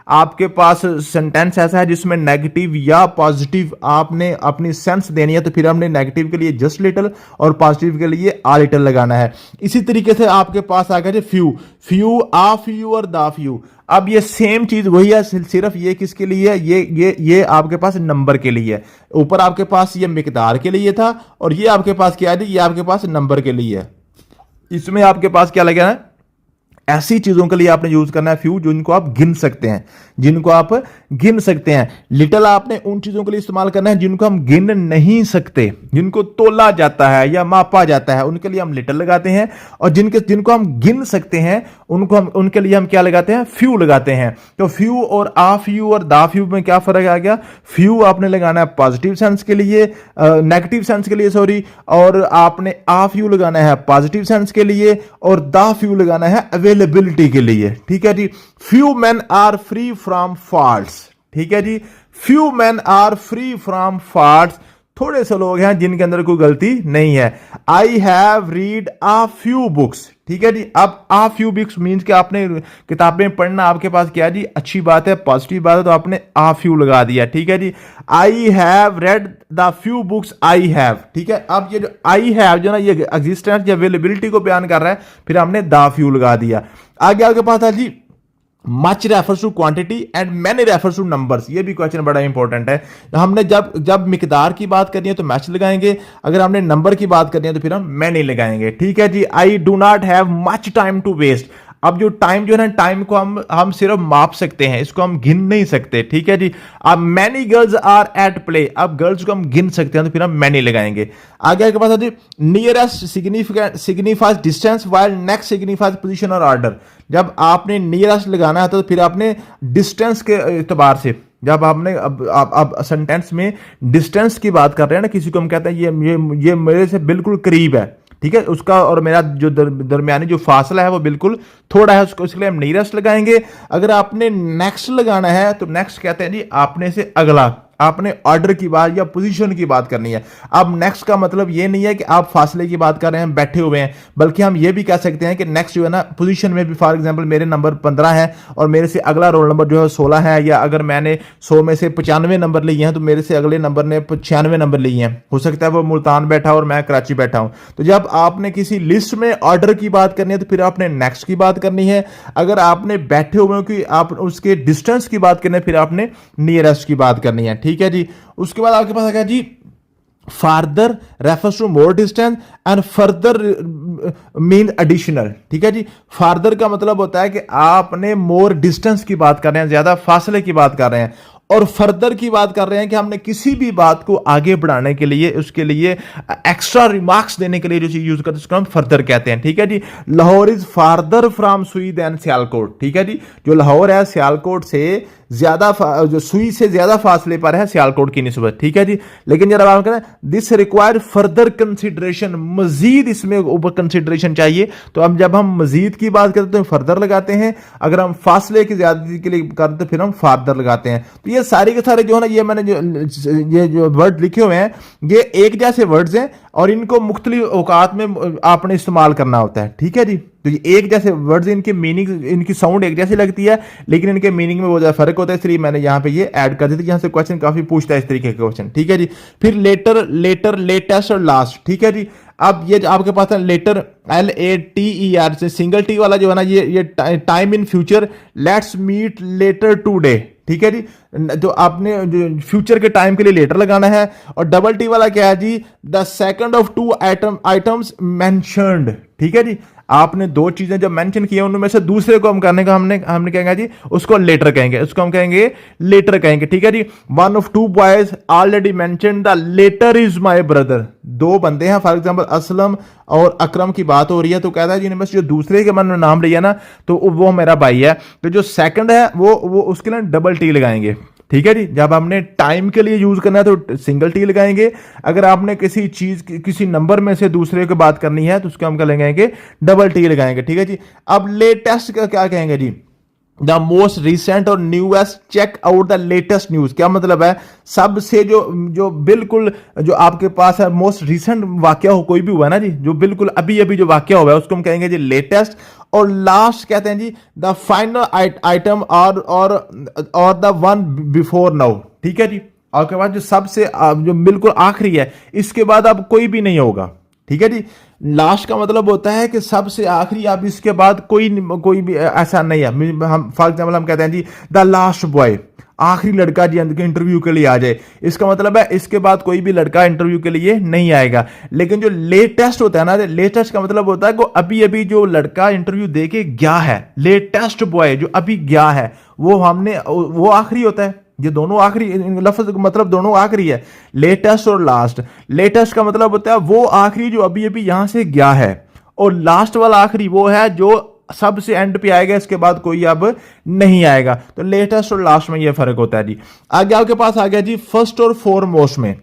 Speaker 1: आपके पास सेंटेंस ऐसा है जिसमें नेगेटिव या पॉजिटिव आपने अपनी सेंस देनी है तो फिर हमने नेगेटिव के लिए जस्ट लिटिल और पॉजिटिव के लिए आ लिटिल लगाना है। इसी तरीके से आपके पास आ गया फ्यू, आ फ्यू और दा फ्यू। अब ये सेम चीज वही है, सिर्फ ये किसके लिए है, ये आपके पास नंबर के लिए है। ऊपर आपके पास ये मिकदार के लिए था और ये आपके पास क्या है, ये आपके पास नंबर के लिए है। इसमें आपके पास क्या लगा है, ऐसी चीजों के लिए आपने यूज करना है फ्यू जिनको आप गिन सकते हैं, जिनको आप गिन सकते हैं। लिटिल आपने उन चीजों के लिए इस्तेमाल करना है जिनको हम गिन नहीं सकते, जिनको तोला जाता है या मापा जाता है, उनके लिए हम लिटिल लगाते हैं। और जिनको हम गिन सकते हैं उनके लिए हम क्या लगाते हैं, फ्यू लगाते हैं। तो फ्यू और आ फ्यू और दा फ्यू में क्या फर्क आ गया, फ्यू आपने लगाना है पॉजिटिव सेंस के लिए, नेगेटिव सेंस के लिए सॉरी, और आपने आ फ्यू लगाना है पॉजिटिव सेंस के लिए, और दा फ्यू लगाना है अवेलेबिलिटी के लिए, ठीक है जी। Few man are free from faults, ठीक है जी, few man are free from faults, थोड़े से लोग हैं जिनके अंदर कोई गलती नहीं है। I have read uh few books, ठीक है जी। अब आ फ्यू बुक्स मीन्स कि आपने किताबें पढ़ना आपके पास क्या है जी, अच्छी बात है, पॉजिटिव बात है, तो आपने आ फ्यू लगा दिया, ठीक है जी। I have read the few books I have, ठीक है। अब ये जो आई हैव जो ना, ये एग्जिस्टेंस या अवेलेबिलिटी को बयान कर रहा है, फिर हमने द फ्यू लगा दिया। आगे आपके पास है जी, much refers to quantity and many refers to numbers. ये भी क्वेश्चन बड़ा इंपॉर्टेंट है। हमने जब मिकदार की बात करनी है तो मैच लगाएंगे, अगर हमने नंबर की बात करनी है तो फिर हम मैनी लगाएंगे, ठीक है जी। I do not have much time to waste. अब जो टाइम जो है ना, टाइम को हम सिर्फ माप सकते हैं, इसको हम गिन नहीं सकते, ठीक है जी। अब many girls are at play, अब गर्ल्स को हम गिन सकते हैं तो फिर हम मैनी लगाएंगे। आगे के बाद nearest signifies distance while next signifies position और ऑर्डर। जब आपने नियरेस्ट लगाना है तो फिर आपने डिस्टेंस के एतबार से, जब आपने अब सेंटेंस में डिस्टेंस की बात कर रहे हैं ना, किसी को हम कहते हैं ये मेरे से बिल्कुल करीब है, ठीक है, उसका और मेरा जो दरमियानी जो फासला है वो बिल्कुल थोड़ा है, उसके लिए हम नियरेस्ट लगाएंगे। अगर आपने नेक्स्ट लगाना है तो नेक्स्ट कहते हैं जी आपने से अगला, आपने ऑर्डर की बात या पोजीशन की बात करनी है। अब नेक्स्ट का मतलब ये नहीं है कि आप फासले की बात कर रहे हैं, बैठे हुए हैं, बल्कि हम ये भी कह सकते हैं कि नेक्स्ट जो है ना पोजीशन में भी, फॉर एग्जांपल मेरे नंबर 15 है और मेरे से अगला रोल नंबर जो है 16 है, या अगर मैंने 100 में से 95 नंबर लिए हैं तो मेरे से अगले नंबर ने 96 नंबर लिए हैं। हो सकता है वो मुल्तान बैठा और मैं कराची बैठा हूं। तो जब आपने किसी लिस्ट में ऑर्डर की बात करनी है तो फिर आपने नेक्स्ट की बात करनी है। अगर आपने बैठे हुए कि आप उसके डिस्टेंस की बात करनी है, फिर आपने नियरेस्ट की बात करनी है, ठीक है जी। उसके बाद आपके पास आ गया जी, farther refers to more distance and further mean additional, ठीक है जी। फार्दर का मतलब होता है कि आपने मोर डिस्टेंस की बात कर रहे हैं, ज्यादा फासले की बात कर रहे हैं, और फर्दर की बात कर रहे हैं कि हमने किसी भी बात को आगे बढ़ाने के लिए, उसके लिए एक्स्ट्रा रिमार्क्स देने के लिए जो चीज यूज करते हैं उसको हम फर्दर कहते हैं। ठीक है जी। लाहौर इज फार्दर फ्रॉम सुई देन सियालकोट। ठीक है जी। जो लाहौर है सियालकोट से ज्यादा, जो सुई से ज्यादा फासले पर है सियालकोट की निस्बत। ठीक है जी। लेकिन जब आप करें दिस रिक्वायर फर्दर कंसिडरेशन, मजीद इसमें ऊपर कंसिडरेशन चाहिए, तो अब जब हम मजीद की बात करते हैं तो फर्दर लगाते हैं, अगर हम फासले की ज्यादती के लिए करते हैं फिर हम फार्दर लगाते हैं। तो ये सारे के सारे जो है ना, ये मैंने जो वर्ड लिखे हुए हैं ये एक जैसे वर्ड्स हैं और इनको मुख्तलिफ औकात में आपने इस्तेमाल करना होता है। ठीक है जी। तो ये एक जैसे वर्ड्स, इनकी मीनिंग, इनकी साउंड एक जैसी लगती है लेकिन इनके मीनिंग में बहुत ज्यादा फर्क होता है, इसलिए मैंने यहाँ पे ये ऐड कर दी थी। यहाँ से क्वेश्चन काफी पूछता है इस तरीके के क्वेश्चन। ठीक है जी। फिर लेटर, लेटर, लेटेस्ट और लास्ट। ठीक है जी। अब ये आपके पास है लेटर, LATER से सिंगल टी वाला जो है ना, ये time in future, let's meet later today. ठीक है जी। जो आपने जो फ्यूचर के टाइम के लिए लेटर लगाना है। और डबल टी वाला क्या है जी, the second of two items mentioned. ठीक है जी। आपने दो चीजें जब मेंशन की उनमें से दूसरे को हम करने का हमने कहेंगे जी उसको लेटर कहेंगे, उसको हम कहेंगे लेटर कहेंगे। ठीक है जी। One of two boys already mention the latter is my brother. दो बंदे हैं, फॉर एग्जांपल असलम और अकरम की बात हो रही है, तो कहता है जी बस जो दूसरे के मन में नाम लिया ना तो वो मेरा भाई है, तो जो सेकंड है वो उसके लिए डबल टी लगाएंगे। ठीक है जी। जब हमने टाइम के लिए यूज करना है तो सिंगल टी लगाएंगे, अगर आपने किसी चीज किसी नंबर में से दूसरे की बात करनी है तो उसको हम क्या लगाएंगे, डबल टी लगाएंगे। ठीक है जी। अब लेटेस्ट का क्या कहेंगे जी, द मोस्ट रिसेंट और newest, check out the latest news. क्या मतलब है, सबसे जो बिल्कुल जो आपके पास है मोस्ट रिसेंट वाकया हो, कोई भी हुआ ना जी, जो बिल्कुल अभी अभी जो वाकया हुआ है उसको हम कहेंगे जी लेटेस्ट। और लास्ट कहते हैं जी द फाइनल आइटम और द वन बिफोर नाउ। ठीक है जी। आपके पास जो सबसे जो बिल्कुल आखिरी है, इसके बाद अब कोई भी नहीं होगा। ठीक है जी। लास्ट का मतलब होता है कि सबसे आखिरी, अब इसके बाद कोई भी ऐसा नहीं है। हम फॉर एग्जाम्पल हम कहते हैं जी द लास्ट बॉय, आखिरी लड़का जी इंटरव्यू के लिए आ जाए, इसका मतलब है इसके बाद कोई भी लड़का इंटरव्यू के लिए नहीं आएगा। लेकिन जो लेटेस्ट होता है ना, लेटेस्ट का मतलब होता है कि अभी अभी जो लड़का इंटरव्यू दे के गया है, लेटेस्ट बॉय जो अभी गया है वो आखिरी होता है। ये दोनों आखिरी लफ्ज मतलब दोनों आखिरी है, लेटेस्ट और लास्ट। लेटेस्ट का मतलब होता है वो आखिरी जो अभी अभी यहां से गया है, और लास्ट वाला आखिरी वो है जो सबसे एंड पे आएगा, इसके बाद कोई अब नहीं आएगा। तो लेटेस्ट और लास्ट में ये फर्क होता है जी। आगे आपके पास आ गया जी फर्स्ट और फोरमोस्ट में।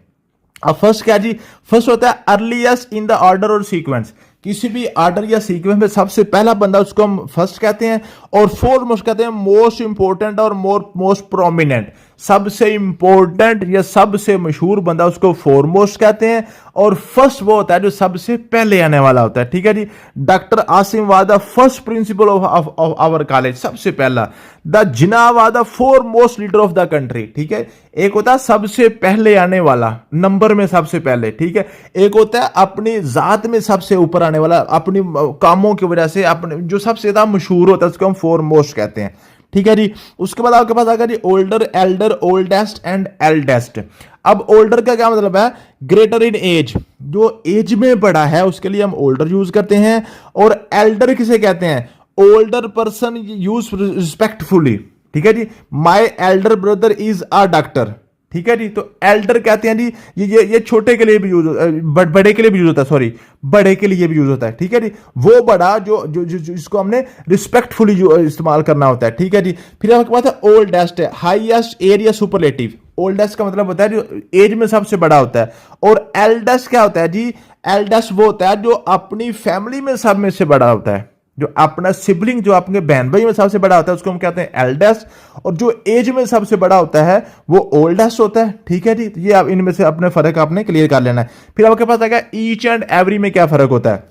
Speaker 1: अब फर्स्ट क्या जी, फर्स्ट होता है अर्लीस्ट इन द ऑर्डर और सीक्वेंस। किसी भी ऑर्डर या सीक्वेंस में सबसे पहला बंदा उसको हम फर्स्ट कहते हैं, और फोरमोस्ट कहते हैं मोस्ट इंपोर्टेंट और मोस्ट प्रोमिनेंट। सबसे इंपॉर्टेंट या सबसे मशहूर बंदा उसको फोरमोस्ट कहते हैं, और फर्स्ट वो होता है जो सबसे पहले आने वाला होता है। ठीक है जी। Doctor Asim was the first principal of our college, सबसे पहला। The Jinnah was the foremost leader of the country. ठीक है। एक होता है सबसे पहले आने वाला, नंबर में सबसे पहले। ठीक है। एक होता है अपनी जात में सबसे ऊपर आने वाला, अपनी कामों की वजह से अपने जो सबसे ज्यादा मशहूर होता है उसको हम फोरमोस्ट कहते हैं। ठीक है जी। उसके बाद आपके पास आएगा जी older, elder, oldest and eldest. अब ओल्डर का क्या मतलब है, ग्रेटर इन एज, जो एज में बड़ा है उसके लिए हम ओल्डर यूज करते हैं। और एल्डर किसे कहते हैं, ओल्डर पर्सन यूज रिस्पेक्टफुली। ठीक है जी। My elder brother is a doctor. ठीक है जी। तो एल्डर कहते हैं जी ये छोटे के लिए भी यूज होता है, बड़े के लिए भी यूज होता है, सॉरी बड़े के लिए भी यूज होता है। ठीक है जी। वो बड़ा जो जिसको हमने रिस्पेक्टफुली इस्तेमाल करना होता है। ठीक है जी। फिर आपके पास है ओल्डेस्ट, है हाईएस्ट एरिया सुपरलेटिव। ओल्डेस्ट का मतलब होता है जो एज में सबसे बड़ा होता है। और एल्डेस्ट क्या होता है जी, एल्डेस्ट वो होता है जो अपनी फैमिली में सब में से बड़ा होता है, जो अपना सिबलिंग, जो अपने बहन भाई में सबसे बड़ा होता है उसको हम कहते हैं एल्डेस्ट। और जो एज में सबसे बड़ा होता है वो ओल्डेस्ट होता है। ठीक है जी। ये आप इनमें से अपने फर्क आपने क्लियर कर लेना है। फिर आपके पास आएगा ईच एंड एवरी में क्या फर्क होता है।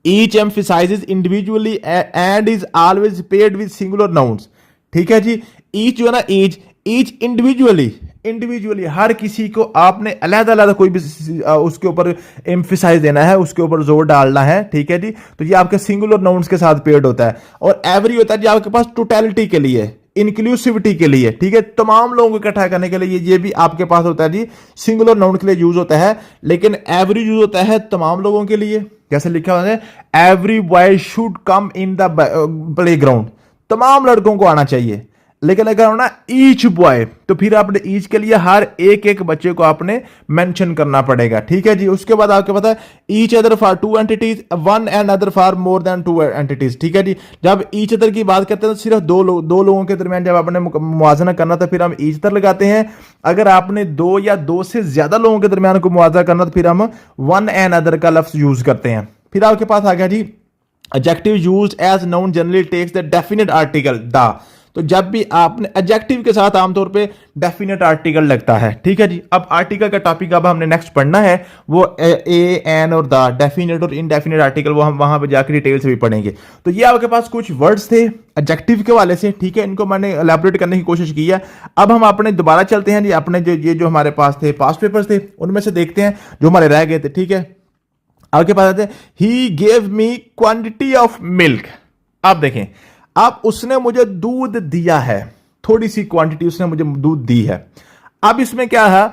Speaker 1: Each emphasises individually and is always paid with singular nouns. ठीक है जी। ईच जो है ना, ईच इंडिविजुअली हर किसी को आपने अलग-अलग कोई भी उसके ऊपर एम्फसाइज देना है, उसके ऊपर जोर डालना है। ठीक है जी। तो ये आपके सिंगुलर नाउन्स के साथ पेड होता है। और एवरी होता है जी आपके पास टोटलिटी के लिए, इंक्लूसिविटी के लिए। ठीक है। तमाम लोगों को इकट्ठा करने के लिए ये भी आपके पास होता है जी, सिंगुलर नाउन के लिए यूज होता है। लेकिन एवरी यूज होता है तमाम लोगों के लिए, जैसे लिखा हुआ है every boy should come in the play ground, तमाम लड़कों को आना चाहिए। लेकिन अगर होना ईच बॉय तो फिर आपने ईच के लिए हर एक एक बच्चे को आपने मेंशन करना पड़ेगा, ठीक है जी। उसके बाद आपको पता है each other for two entities, one and other for more than two entities, ठीक है जी। जब ईच अदर की बात करते हैं तो सिर्फ दो लोगों के दरमियान जब आपने मुआवजा करना तो फिर हम ईच अदर लगाते हैं। अगर आपने दो या दो से ज्यादा लोगों के दरमियान को मुआवजा करना तो फिर हम वन एंड अदर का लफ्ज यूज करते हैं। फिर आपके पास आ गया जी adjective used as noun generally takes the definite article the. तो जब भी आपने एडजेक्टिव के साथ आमतौर पे डेफिनेट आर्टिकल लगता है, ठीक है जी। अब आर्टिकल का टॉपिक अब हमने नेक्स्ट पढ़ना है वो ए एन और द, डेफिनेट और इनडेफिनेट आर्टिकल, वो हम वहां पे जाकर डिटेल से भी पढ़ेंगे। तो ये आपके पास कुछ वर्ड्स थे एडजेक्टिव के वाले से, ठीक है, इनको मैंने एलैबोरेट करने की कोशिश की है। अब हम अपने दोबारा चलते हैं जी, अपने जो हमारे पास थे पास्ट पेपर्स थे उनमें से देखते हैं जो हमारे रह गए थे, ठीक है। आगे पास आते हैं, ही gave me quantity of milk. आप देखें, अब उसने मुझे दूध दिया है, थोड़ी सी क्वांटिटी उसने मुझे दूध दी है। अब इसमें क्या है,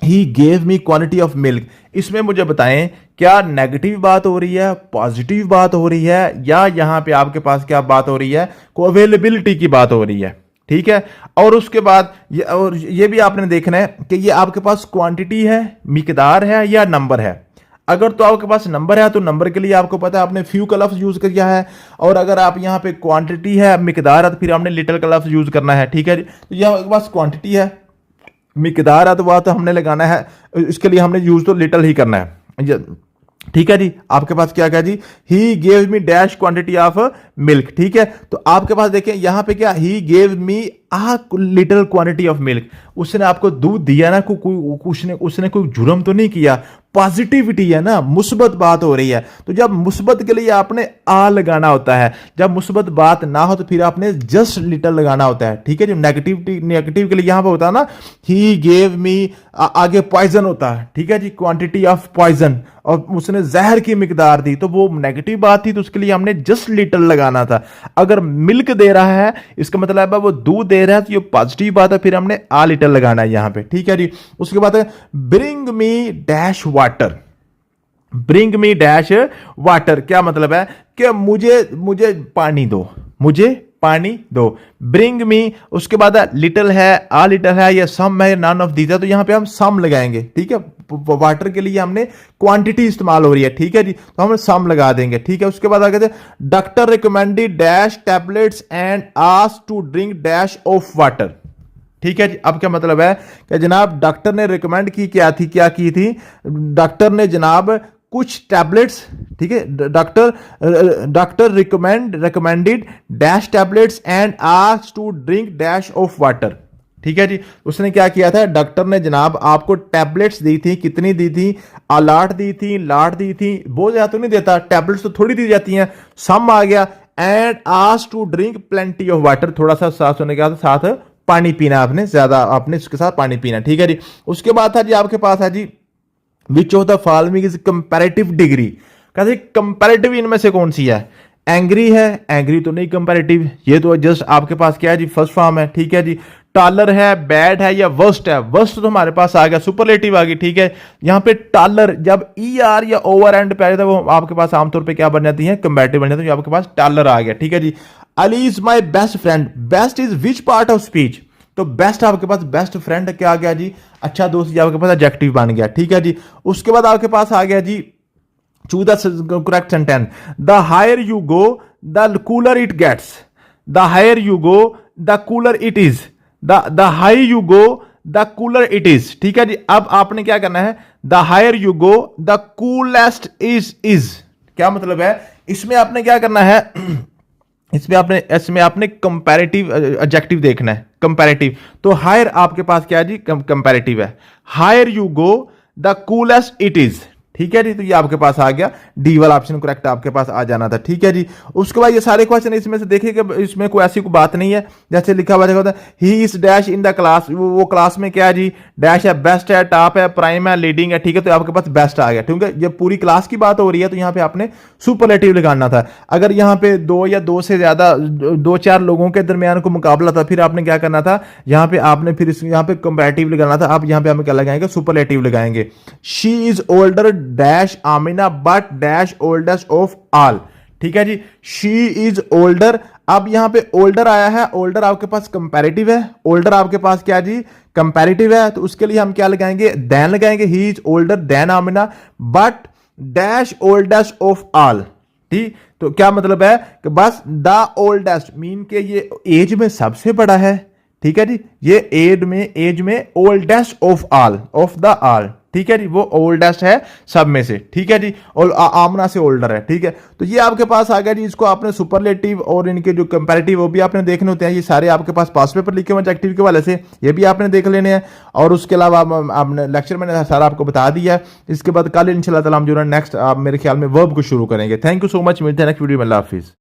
Speaker 1: ही gave me quantity of milk, इसमें मुझे बताएं क्या नेगेटिव बात हो रही है, पॉजिटिव बात हो रही है, या यहां पे आपके पास क्या बात हो रही है, को अवेलेबिलिटी की बात हो रही है, ठीक है। और उसके बाद ये भी आपने देखना है कि ये आपके पास क्वांटिटी है, मिकदार है या नंबर है। अगर तो आपके पास नंबर है तो नंबर के लिए आपको पता है आपने फ्यू का लफ्ज यूज किया है, और अगर आप यहां पे क्वांटिटी है, मिकदार है, तो फिर हमने लिटिल का लफ्ज यूज करना है, ठीक है जी। तो यहां आपके पास क्वांटिटी है, मिकदार है, तो वह तो हमने लगाना है, इसके लिए हमने यूज तो लिटिल ही करना है, ठीक है जी। आपके पास क्या क्या जी, he gave me dash quantity of milk, ठीक है। तो आपके पास देखें यहां पे क्या, he gave me a little quantity of milk, उसने आपको दूध दिया ना, उसने कोई जुर्म तो नहीं किया, पॉजिटिविटी है ना, मुस्बत बात हो रही है। तो जब मुस्बत के लिए आपने आ लगाना होता है, जब मुस्बत बात ना हो तो फिर आपने जस्ट लिटिल लगाना होता है, ठीक है। जो नेगेटिव के लिए यहां पर होता है ना, ही गेव मी, आगे पॉइजन होता है, ठीक है जी, क्वांटिटी ऑफ पॉइजन, और उसने जहर की मिकदार दी, तो वो नेगेटिव बात थी, तो उसके लिए हमने जस्ट लिटिल लगाना था। अगर मिल्क दे रहा है इसका मतलब है वो दूध दे रहा है, तो ये पॉजिटिव बात है, फिर हमने आ लिटिल लगाना है यहां पे, ठीक है जी। उसके बाद है bring me dash water, bring me dash water, क्या मतलब है कि मुझे पानी दो, मुझे पानी दो, ब्रिंग मी। उसके बाद लिटिल है, आ लिटिल है, या सम है, नन ऑफ दीज है, तो यहां पे हम सम लगाएंगे, ठीक है। वाटर के लिए हमने क्वांटिटी इस्तेमाल हो रही है, ठीक है जी, तो हम सम लगा देंगे, ठीक है। उसके बाद आगे doctor recommended dash tablets and asked to drink dash of water, ठीक है जी। अब क्या मतलब है कि जनाब डॉक्टर ने रिकमेंड क्या की थी, डॉक्टर ने जनाब कुछ टैबलेट्स, ठीक है, doctor recommended dash tablets and asked to drink dash of water, ठीक है जी। उसने क्या किया था, डॉक्टर ने जनाब आपको टैबलेट्स दी थी, कितनी दी थी, लाट दी थी, बहुत ज्यादा तो नहीं देता, टैबलेट्स तो थोड़ी दी जाती हैं, सम आ गया, and asked to drink plenty of water, थोड़ा सा साथ होने के साथ पानी पीना, आपने ज्यादा आपने उसके साथ पानी पीना, ठीक है जी। उसके बाद था जी आपके पास है जी which of the following is comparative degree, कहते कंपैरेटिव इनमें से कौन सी है, एंग्री है, एंग्री तो नहीं कंपैरेटिव, ये तो जस्ट आपके पास क्या है जी फर्स्ट फॉर्म है, ठीक है जी। टॉलर है, बैड है, या वर्स्ट है, वर्स्ट तो हमारे पास आ गया, सुपरलेटिव आ गई, ठीक है। यहां पे टॉलर जब ई आर या ओवर एंड पे आ जाता है वो आपके पास आमतौर पे क्या बन जाती है, कंपैरेटिव बन जाती है, तो आपके पास टॉलर आ गया, ठीक है जी। Ali is my best friend, best is which part of speech, तो बेस्ट आपके पास बेस्ट फ्रेंड क्या आ गया जी, अच्छा दोस्त, आपके पास एडजेक्टिव बन गया, ठीक है जी। उसके बाद आपके पास आ गया जी choose the correct sentence, the higher you go the cooler it gets, the higher you go the cooler it is, the high you go the cooler it is, ठीक है जी। अब आपने क्या करना है, the higher you go the coolest is, क्या मतलब है, इसमें आपने क्या करना है, इसमें आपने कंपैरेटिव एडजेक्टिव देखना है, कंपैरेटिव, तो हायर आपके पास क्या है जी, कंपैरेटिव है, higher you go the coolest it is, ठीक है जी। तो ये आपके पास आ गया, डी वाला ऑप्शन करेक्ट आपके पास आ जाना था, ठीक है जी। उसके बाद ये सारे क्वेश्चन इसमें से देखिए कि इसमें कोई ऐसी कोई बात नहीं है, जैसे लिखा हुआ होता है he is dash in the class, वो क्लास में क्या है जी, डैश है, बेस्ट है, टॉप है, प्राइम है, लीडिंग है, ठीक है, तो आपके पास बेस्ट आ गया, ठीक है। ये पूरी क्लास की बात हो रही है तो यहाँ पे आपने सुपरलेटिव लगाना था। अगर यहाँ पे दो या दो से ज्यादा, दो चार लोगों के दरमियान को मुकाबला था, फिर आपने क्या करना था, यहाँ पे आपने फिर यहाँ पे कंपैरेटिव लगाना था। आप यहाँ पे हमें क्या लगाएंगे, सुपरलेटिव लगाएंगे। She is older dash Amina but dash oldest of all, ठीक है जी। शी इज ओल्डर, अब यहां पे ओल्डर आया है, ओल्डर आपके पास कंपैरेटिव है, ओल्डर आपके पास क्या जी कंपैरेटिव है, तो उसके लिए हम क्या लगाएंगे देन लगाएंगे, he is older than Amina but dash oldest of all. ठीक, तो क्या मतलब है कि बस द ओल्डेस्ट मीन के ये एज में सबसे बड़ा है, ठीक है जी, ये एज में ओल्डेस्ट ऑफ द ऑल, ठीक है जी, वो ओल्डेस्ट है सब में से, ठीक है जी, और आमना से ओल्डर है, ठीक है। तो ये आपके पास आ गया जी, इसको आपने सुपरलेटिव और इनके जो कंपैरेटिव वो भी आपने देखने होते हैं, ये सारे आपके पास पास पेपर लिखे हुए एडजेक्टिव के वाले से, ये भी आपने देख लेने हैं। और उसके अलावा आपने लेक्चर में सारा आपको बता दिया है। इसके बाद कल इंशाल्लाह ताला हम जो है नेक्स्ट मेरे ख्याल में वर्ब को शुरू करेंगे। थैंक यू सो मच, मिलते हैं नेक्स्ट वीडियो में। अल्लाह हाफिज।